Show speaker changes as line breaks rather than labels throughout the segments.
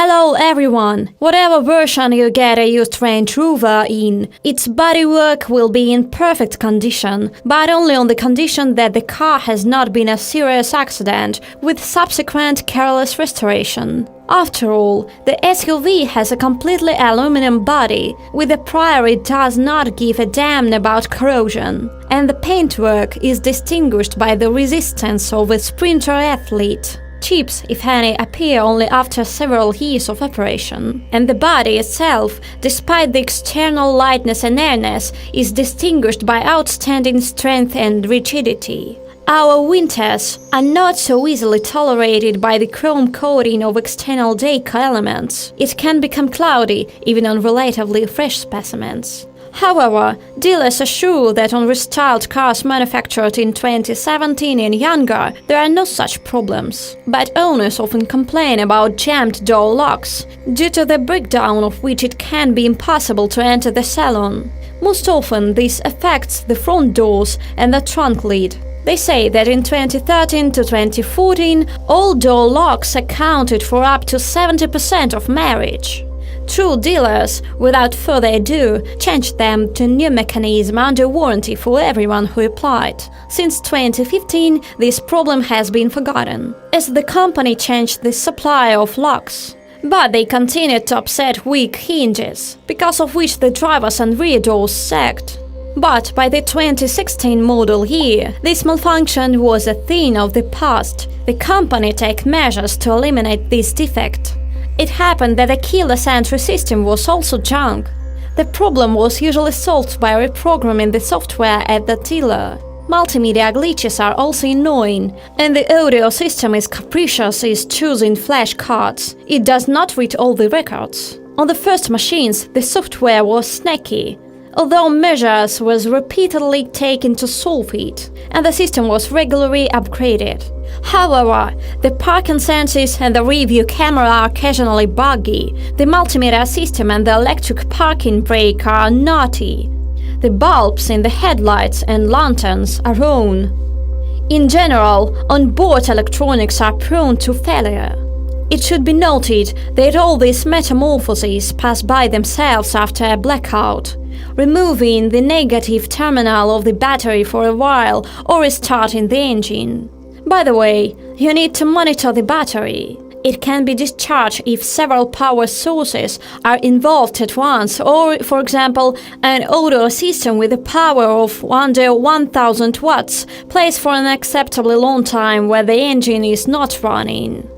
Hello everyone! Whatever version you get a used Range Rover in, its bodywork will be in perfect condition, but only on the condition that the car has not been a serious accident, with subsequent careless restoration. After all, the SUV has a completely aluminum body, with a prior it does not give a damn about corrosion, and the paintwork is distinguished by the resistance of a sprinter athlete. Chips, if any, appear only after several years of operation, and the body itself, despite the external lightness and airness, is distinguished by outstanding strength and rigidity. Our winters are not so easily tolerated by the chrome coating of external deco elements. It can become cloudy even on relatively fresh specimens. However, dealers assure that on restyled cars manufactured in 2017 and younger, there are no such problems. But owners often complain about jammed door locks, due to the breakdown of which it can be impossible to enter the salon. Most often, this affects the front doors and the trunk lid. They say that in 2013 to 2014, all door locks accounted for up to 70% of marriage. True dealers, without further ado, changed them to new mechanism under warranty for everyone who applied. Since 2015, this problem has been forgotten, as the company changed the supply of locks. But they continued to upset weak hinges, because of which the drivers and rear doors sagged. But by the 2016 model year, this malfunction was a thing of the past. The company took measures to eliminate this defect. It happened that the keyless entry system was also junk. The problem was usually solved by reprogramming the software at the dealer. Multimedia glitches are also annoying, and the audio system is capricious in choosing flash cards. It does not read all the records. On the first machines, the software was snaky, although measures was repeatedly taken to solve it, and the system was regularly upgraded. However, the parking sensors and the rear camera are occasionally buggy, the multimedia system and the electric parking brake are naughty. The bulbs in the headlights and lanterns are wrong. In general, onboard electronics are prone to failure. It should be noted that all these metamorphoses pass by themselves after a blackout, removing the negative terminal of the battery for a while or restarting the engine. By the way, you need to monitor the battery. It can be discharged if several power sources are involved at once, or, for example, an auto system with a power of under 1000 watts plays for an acceptably long time where the engine is not running.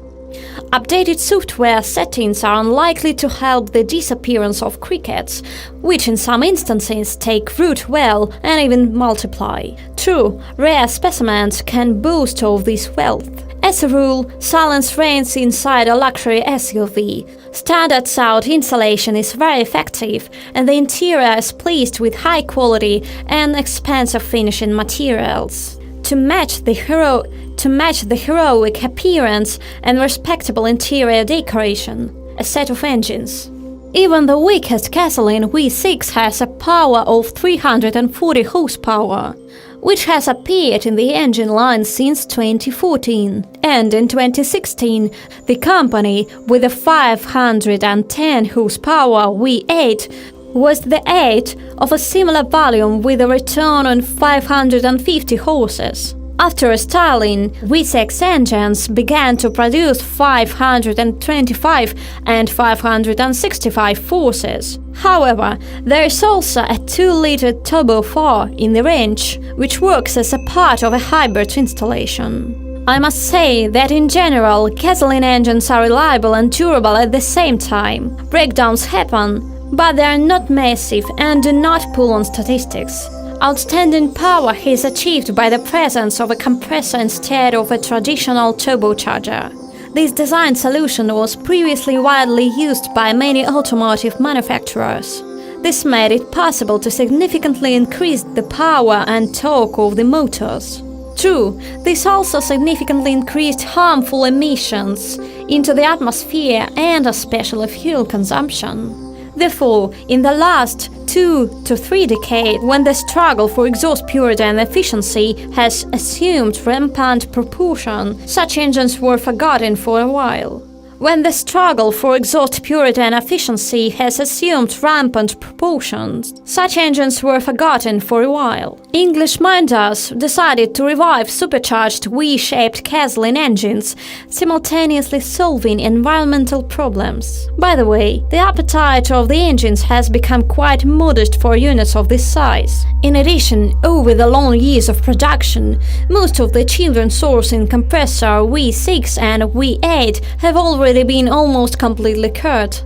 Updated software settings are unlikely to help the disappearance of crickets, which in some instances take root well and even multiply. True, rare specimens can boast of this wealth. As a rule, silence reigns inside a luxury SUV. Standard sound insulation is very effective, and the interior is pleased with high quality and expensive finishing materials. To match the heroic appearance and respectable interior decoration, a set of engines. Even the weakest gasoline V6 has a power of 340 horsepower, which has appeared in the engine line since 2014. And in 2016, the company, with a 510 horsepower V8, was the eighth of a similar volume with a return on 550 horses. After restyling, V6 engines began to produce 525 and 565 horses. However, there is also a 2-liter turbo 4 in the range, which works as a part of a hybrid installation. I must say that in general, gasoline engines are reliable and durable at the same time. Breakdowns happen, but they are not massive and do not pull on statistics. Outstanding power is achieved by the presence of a compressor instead of a traditional turbocharger. This design solution was previously widely used by many automotive manufacturers. This made it possible to significantly increase the power and torque of the motors. True, this also significantly increased harmful emissions into the atmosphere and especially fuel consumption. Therefore, in the last 2 to 3 decades, when the struggle for exhaust purity and efficiency has assumed rampant proportion, such engines were forgotten for a while. when the struggle for exhaust purity and efficiency has assumed rampant proportions. Such engines were forgotten for a while. English minders decided to revive supercharged V-shaped gasoline engines, simultaneously solving environmental problems. By the way, the appetite of the engines has become quite modest for units of this size. In addition, over the long years of production, most of the children sourcing compressor V6 and V8 have already been almost completely cut.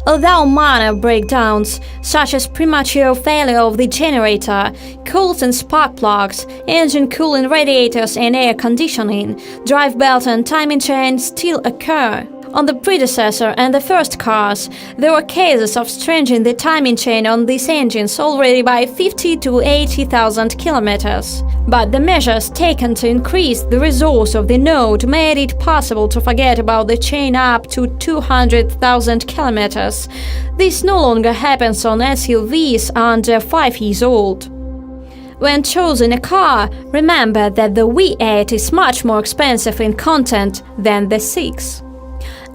Although minor breakdowns, such as premature failure of the generator, cools and spark plugs, engine cooling radiators and air conditioning, drive belt and timing chain still occur. On the predecessor and the first cars, there were cases of stranging the timing chain on these engines already by 50 to 80,000 kilometers. But the measures taken to increase the resource of the node made it possible to forget about the chain up to 200,000 kilometers. This no longer happens on SUVs under 5 years old. When choosing a car, remember that the V8 is much more expensive in content than the 6.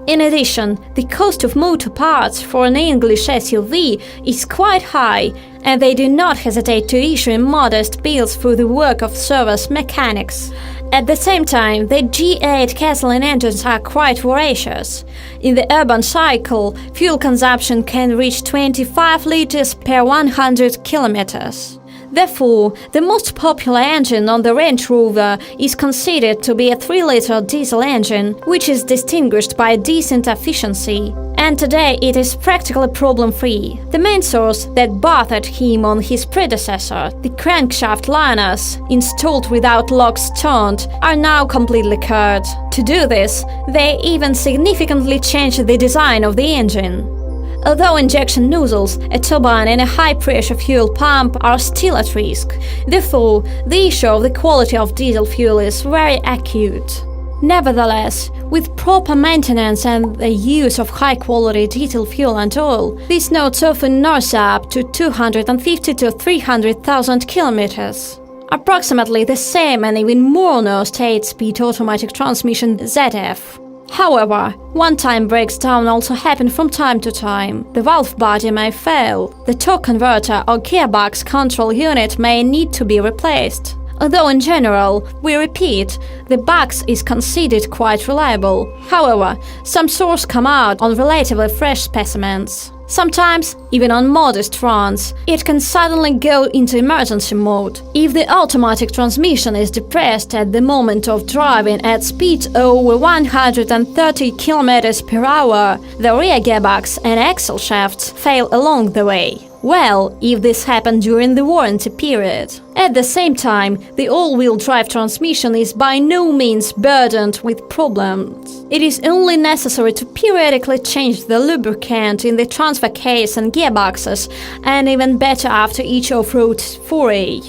In addition, the cost of motor parts for an English SUV is quite high, and they do not hesitate to issue modest bills for the work of service mechanics. At the same time, the G8 gasoline engines are quite voracious. In the urban cycle, fuel consumption can reach 25 liters per 100 kilometers. Therefore, the most popular engine on the Range Rover is considered to be a 3-liter diesel engine, which is distinguished by decent efficiency. And today it is practically problem-free. The main source that bothered him on his predecessor, the crankshaft liners, installed without locks turned, are now completely cut. To do this, they even significantly changed the design of the engine. Although injection nozzles, a turbine and a high-pressure fuel pump are still at risk, therefore, the issue of the quality of diesel fuel is very acute. Nevertheless, with proper maintenance and the use of high-quality diesel fuel and oil, these nodes often nurse up to 250 to 300,000 kilometers. Approximately the same and even more nursed 8-speed automatic transmission ZF. However, one-time breaks down also happen from time to time. The valve body may fail, the torque converter or gearbox control unit may need to be replaced. Although in general, we repeat, the box is considered quite reliable. However, some sources come out on relatively fresh specimens. Sometimes, even on modest runs, it can suddenly go into emergency mode. If the automatic transmission is depressed at the moment of driving at speeds over 130 km per hour, the rear gearbox and axle shafts fail along the way. Well, if this happened during the warranty period. At the same time, the all-wheel drive transmission is by no means burdened with problems. It is only necessary to periodically change the lubricant in the transfer case and gearboxes, and even better after each off-road foray.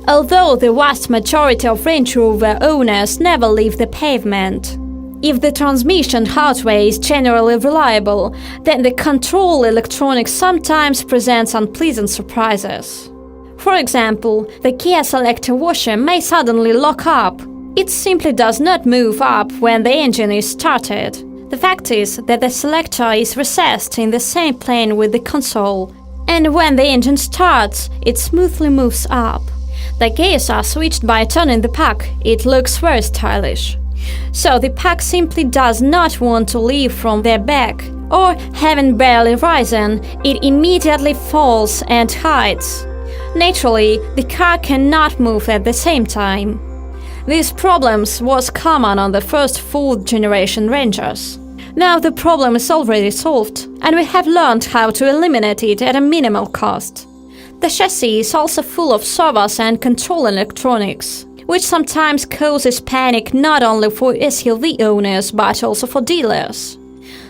Although the vast majority of Range Rover owners never leave the pavement, if the transmission hardware is generally reliable, then the control electronics sometimes presents unpleasant surprises. For example, the gear selector washer may suddenly lock up. It simply does not move up when the engine is started. The fact is that the selector is recessed in the same plane with the console, and when the engine starts, it smoothly moves up. The gears are switched by turning the puck. It looks very stylish. So the puck simply does not want to leave from their back, or having barely risen, it immediately falls and hides. Naturally, the car cannot move at the same time. These problems was common on the first 4th generation Rangers. Now the problem is already solved, and we have learned how to eliminate it at a minimal cost. The chassis is also full of servos and control electronics, which sometimes causes panic not only for SUV owners but also for dealers.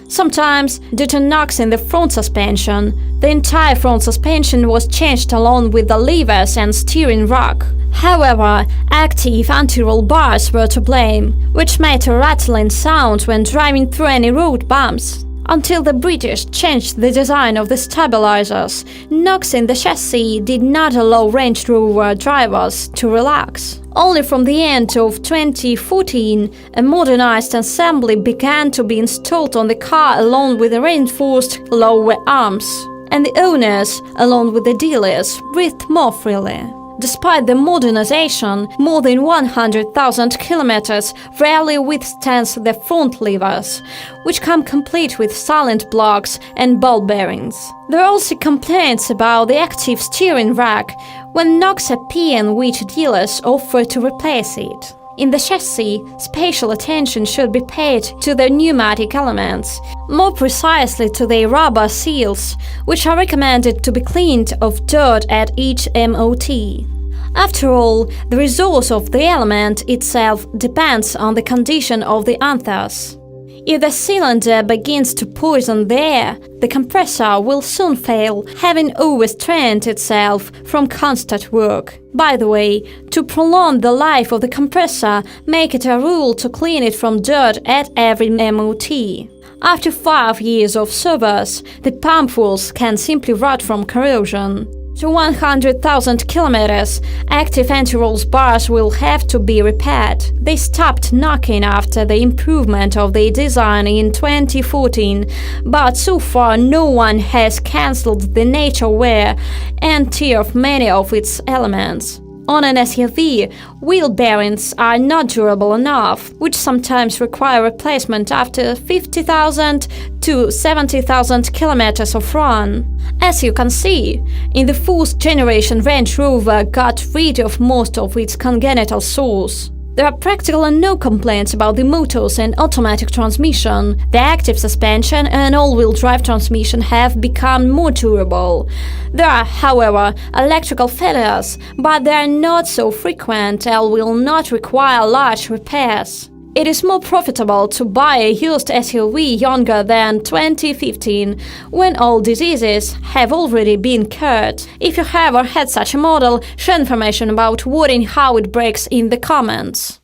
Sometimes, due to knocks in the front suspension, the entire front suspension was changed along with the levers and steering rack. However, active anti-roll bars were to blame, which made a rattling sound when driving through any road bumps. Until the British changed the design of the stabilizers, knocks in the chassis did not allow Range Rover drivers to relax. Only from the end of 2014, a modernized assembly began to be installed on the car along with the reinforced lower arms, and the owners, along with the dealers, breathed more freely. Despite the modernization, more than 100,000 kilometers rarely withstands the front levers, which come complete with silent blocks and ball bearings. There are also complaints about the active steering rack when knocks appear in which dealers offer to replace it. In the chassis, special attention should be paid to the pneumatic elements, more precisely to their rubber seals, which are recommended to be cleaned of dirt at each MOT. After all, the resource of the element itself depends on the condition of the anthers. If the cylinder begins to poison the air, the compressor will soon fail, having overstrained itself from constant work. By the way, to prolong the life of the compressor, make it a rule to clean it from dirt at every MOT. After 5 years of service, the pump walls can simply rot from corrosion. To 100,000 kilometers, active anti-rolls bars will have to be repaired. They stopped knocking after the improvement of their design in 2014, but so far no one has cancelled the nature wear and tear of many of its elements. On an SUV, wheel bearings are not durable enough, which sometimes require replacement after 50,000 to 70,000 kilometers of run. As you can see, in the 4th generation Range Rover got rid of most of its congenital source. There are practically no complaints about the motors and automatic transmission. The active suspension and all-wheel drive transmission have become more durable. There are, however, electrical failures, but they are not so frequent and will not require large repairs. It is more profitable to buy a used SUV younger than 2015, when all diseases have already been cured. If you have or had such a model, share information about what and how it breaks in the comments.